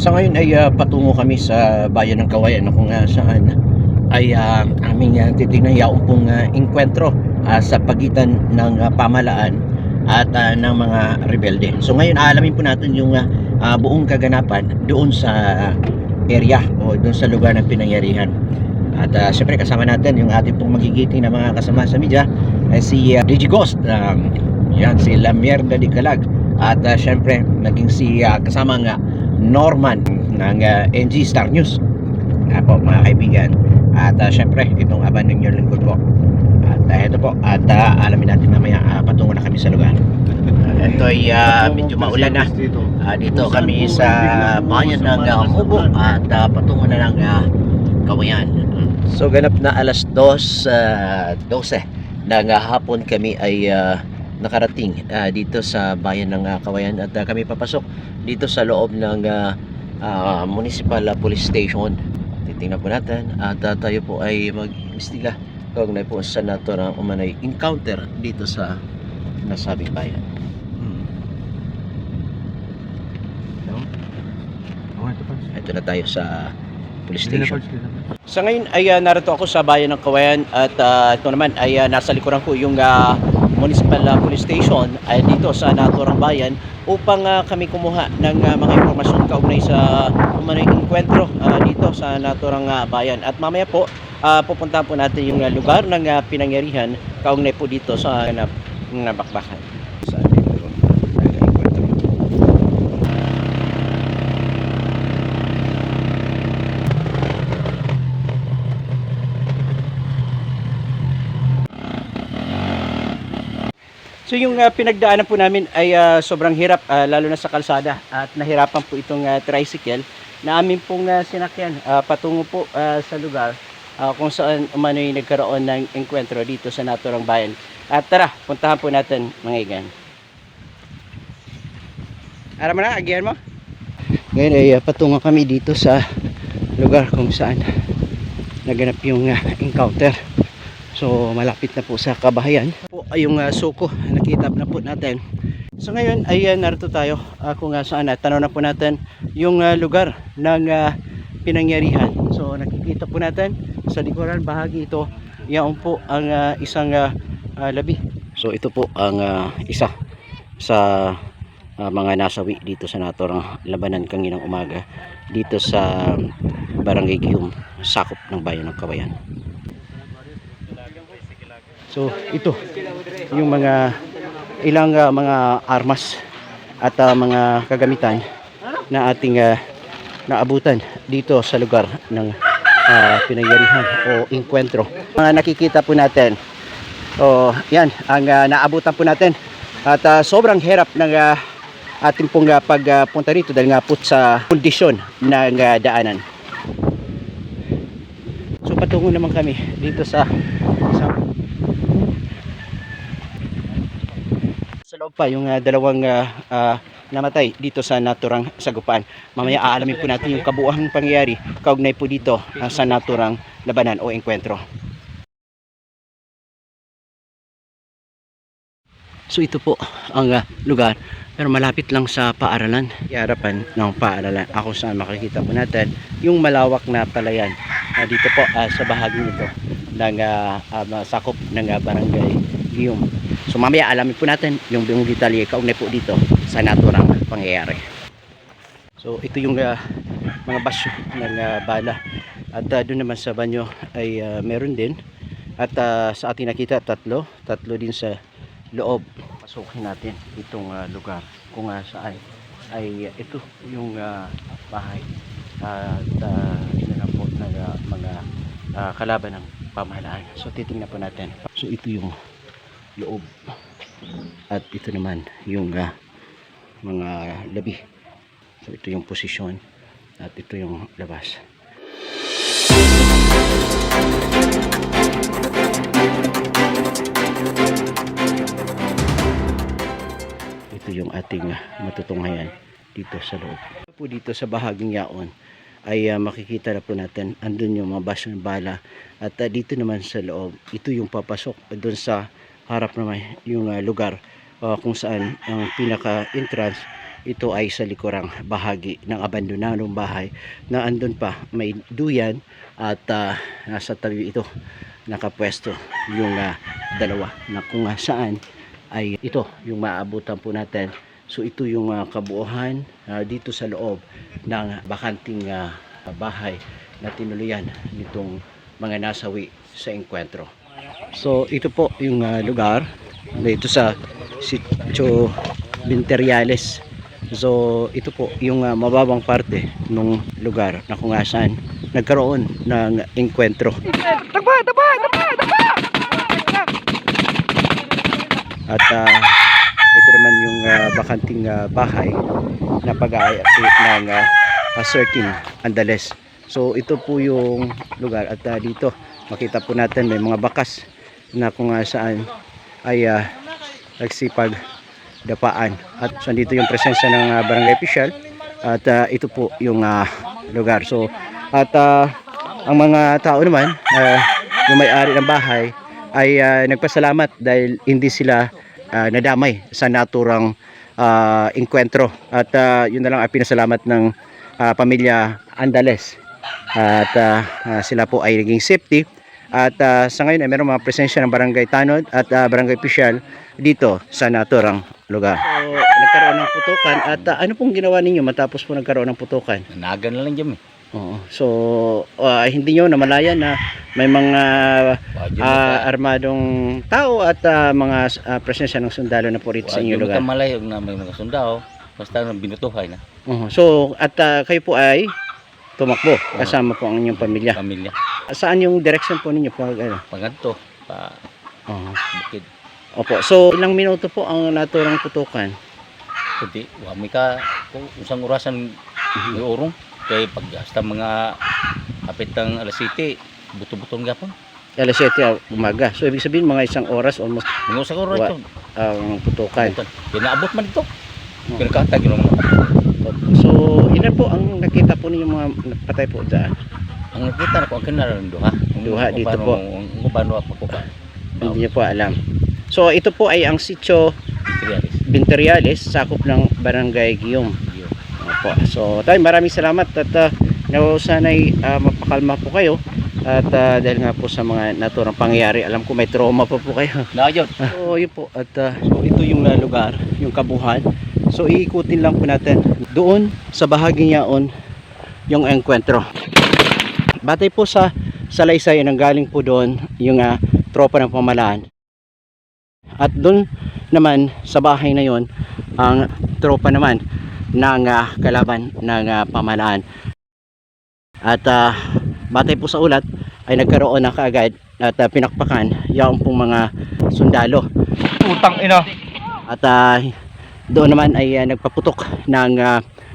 Sa ngayon ay patungo kami sa bayan ng Kawayan kung saan ay aming titignan yaong pong engkwentro sa pagitan ng pamahalaan at ng mga rebelde. So ngayon aalamin po natin yung buong kaganapan doon sa area o doon sa lugar ng pinangyarihan. At syempre kasama natin yung ating pong magigiting na mga kasama sa media ay si Digi Ghost, yan si La Mierda de Calag, at syempre naging si kasama nga Norman ng NG Star News po mga kaibigan. At syempre itong aban ng inyong lingkod po. At ito po, at alamin natin mamaya patungo na kami sa lugar. Ito ay medyo maulan na. Dito kami sa bayan ng Mubo at patungo na ng Kawayan. So ganap na alas 2:12 ng hapon kami ay nakarating dito sa bayan ng Kawayan at kami papasok dito sa loob ng Municipal Police Station. Titingnan po natin at tayo po ay mag-imbestiga kaugnay po sa naturang umanay encounter dito sa nasabing bayan. Ito na tayo sa police station. Sa ngayon ay narito ako sa bayan ng Kawayan at ito naman ay nasa likuran ko yung Municipal Police Station ay dito sa naturang bayan upang kami kumuha ng mga impormasyon kaugnay sa umanay enkwentro dito sa naturang bayan. At mamaya po pupuntahan po natin yung lugar ng pinangyarihan kaugnay po dito sa nabakbakan. Sa enkwentro. So yung pinagdaanan po namin ay sobrang hirap lalo na sa kalsada at nahirapan po itong tricycle na amin pong sinakyan patungo po sa lugar kung saan umano'y nagkaroon ng enkwentro dito sa naturang bayan. At tara, puntahan po natin mga igan. Aram mo na, agihan mo? Ngayon ay patungo kami dito sa lugar kung saan naganap yung encounter. So malapit na po sa kabahayan po yung suko, nakita na po natin. So ngayon ay narito tayo kung saan tanong na po natin yung lugar ng pinangyarihan. So nakikita po natin sa likuran bahagi ito, yan po ang isang labi. So ito po ang isa sa mga nasawi dito sa naturang labanan kanginang umaga dito sa Barangay Giyum, sakop ng bayan ng Kawayan. So ito yung mga ilang mga armas at mga kagamitan na ating naabutan dito sa lugar ng pinangyarihan o enkwentro. Mga nakikita po natin, yan ang naabutan po natin at sobrang hirap ng ating pong pagpunta rito dahil nga po sa kondisyon ng daanan. So patungo naman kami dito sa loob pa yung dalawang namatay dito sa naturang sagupaan. Mamaya aalamin po natin yung kabuuang pangyayari kaugnay po dito sa naturang labanan o enkwentro. So ito po ang lugar, pero malapit lang sa paaralan, harapan ng paaralan ako saan makikita po natin yung malawak na palayan dito po sa bahagi nito ng sakop ng Barangay Giyum. So mamaya alamin po natin yung buong detalye kaugnay po dito sa naturang pangyayari. So ito yung mga basyo ng bala at doon naman sa banyo ay meron din at sa ating nakita tatlo din sa loob. Pasukin natin itong lugar kung saan ay ito yung bahay at inanapot ng mga kalaban ng pamahalaan. So titingnan po natin. So ito yung loob at ito naman yung mga labi. So ito yung posisyon at ito yung labas. Ito yung ating matutunghayan dito sa loob. Po dito sa bahaging yaon ay makikita na po natin andun yung mga basyo ng bala at dito naman sa loob ito yung papasok doon sa harap naman yung lugar kung saan ang pinaka entrance ito ay sa likurang bahagi ng abandonadong bahay na andun pa may duyan at nasa tabi ito nakapwesto yung dalawa na kung saan ay ito yung maabutan po natin. So ito yung kabuuhan dito sa loob ng bakanting bahay na tinuluyan nitong mga nasawi sa engkwentro. So ito po yung lugar dito sa Sitio Binteriales. So ito po yung mababang parte ng lugar na kung saan nagkaroon ng engkwentro. At ito naman yung bakanting bahay na pag-aayos ng certain Andales. So ito po yung lugar at dito makita po natin may mga bakas na kung saan ay nagsipag dapaan at so dito yung presensya ng barangay official at ito po yung lugar. So at ang mga tao naman yung may-ari ng bahay ay nagpasalamat dahil hindi sila nadamay sa naturang engkwentro at yun na lang ay pinasalamat ng pamilya Andales at sila po ay naging safety at sa ngayon ay meron mga presensya ng barangay Tanod at barangay official dito sa naturang lugar. So nagkaroon ng putukan at ano pong ginawa ninyo matapos po nagkaroon ng putukan? Nagan na lang dyan. Oo. So hindi nyo namalayan na may mga armadong tao at mga presensya ng sundalo na po rito sa inyong lugar. Malayo na may mga sundao basta binutuhay na. So at kayo po ay tumakbo kasama po ang inyong pamilya. Saan yung direction po ninyo pag ano? Paganto pa bukid. Opo. So ilang minuto po ang naturang putukan? Kundi wami ka kung isang orasan may urong kay pag hasta mga kapit ng alas 7 buto-butong gapon. Alas 7 umaga. So ibig sabihin mga isang oras almost mga isang oras ang putukan. Pinaabot man ito. Pinakatag yun mga. So ilan po ang nakita po ninyo mga patay po dyan? Ang nakita na ko ang kinalang duha dito po. Ang paano ako po. Hindi niyo po alam. So ito po ay ang Sitio Binteriales, sakop ng Barangay Guillaume. Opo. So tayo maraming salamat at sana'y mapakalma po kayo at dahil nga po sa mga naturang pangyayari, alam ko may trauma pa po kayo. So yun po at so ito yung lugar, yung kabuhan. So iikutin lang po natin doon sa bahaging yaon yung engkwentro. Batay po sa salaysay nang galing po doon yung tropa ng pamalaan. At doon naman sa bahay na yon ang tropa naman ng kalaban ng pamalaan. At batay po sa ulat ay nagkaroon na kaagad at pinakpakan yung pong mga sundalo. Utang ina. At doon naman ay nagpaputok ng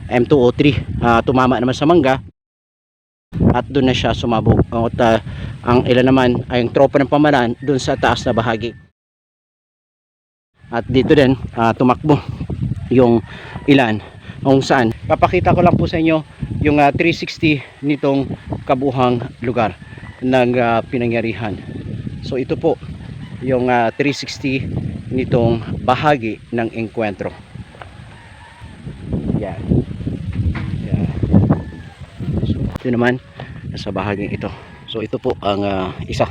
M203, tumama naman sa mangga at doon na siya sumabog. At ang ilan naman ay ang tropa ng pamalaan doon sa taas na bahagi. At dito din tumakbo yung ilan kung saan. Papakita ko lang po sa inyo yung 360 nitong kabuhang lugar ng pinangyarihan. So ito po yung 360 nitong bahagi ng engkwentro. Yan. Yan. So ito naman sa bahaging ito. So ito po ang isa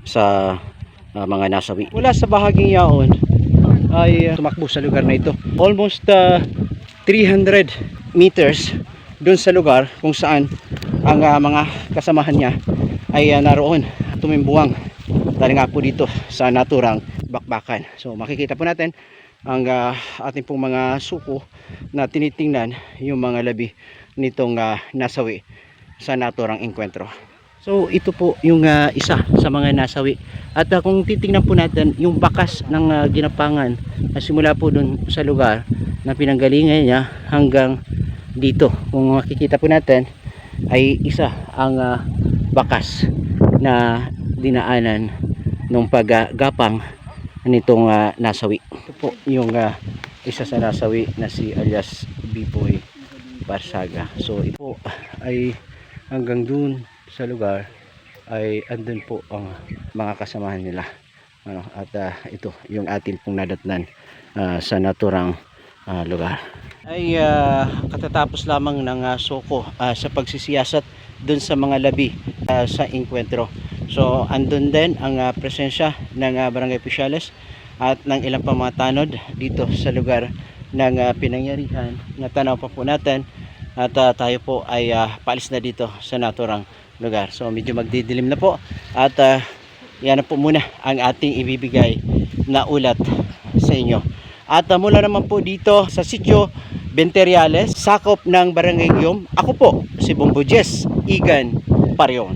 sa mga nasawi. Mula sa bahaging yaon ay tumakbo sa lugar na ito. Almost 300 meters doon sa lugar kung saan ang mga kasamahan niya ay naroon tumimbuwang dahil nga po dito sa naturang bakbakan. So makikita po natin ang ating pong mga suko na tinitingnan yung mga labi nitong nasawi sa naturang engkwentro. So ito po yung isa sa mga nasawi. At kung titingnan po natin yung bakas ng ginapangan na simula po dun sa lugar na pinanggalingan niya hanggang dito, kung makikita po natin ay isa ang bakas na dinaanan nung paggapang nitong nasawi. Ito po yung isa sa nasawi na si alias B-Boy Barsaga. So ito po ay hanggang dun sa lugar ay andun po ang mga kasamahan nila. At ito yung atin pong nadatnan sa naturang lugar. Ay katatapos lamang ng suko sa pagsisiyasat dun sa mga labi sa engkwentro. So andun din ang presensya ng barangay opisyales at ng ilang pang mga tanod dito sa lugar ng pinangyarihan. Natanaw pa po natin at tayo po ay paalis na dito sa naturang lugar. So medyo magdidilim na po at yan na po muna ang ating ibibigay na ulat sa inyo. At mula naman po dito sa sitio Benteriales, sakop ng Barangay Guiom, ako po si Bombo Jess Igan Parion.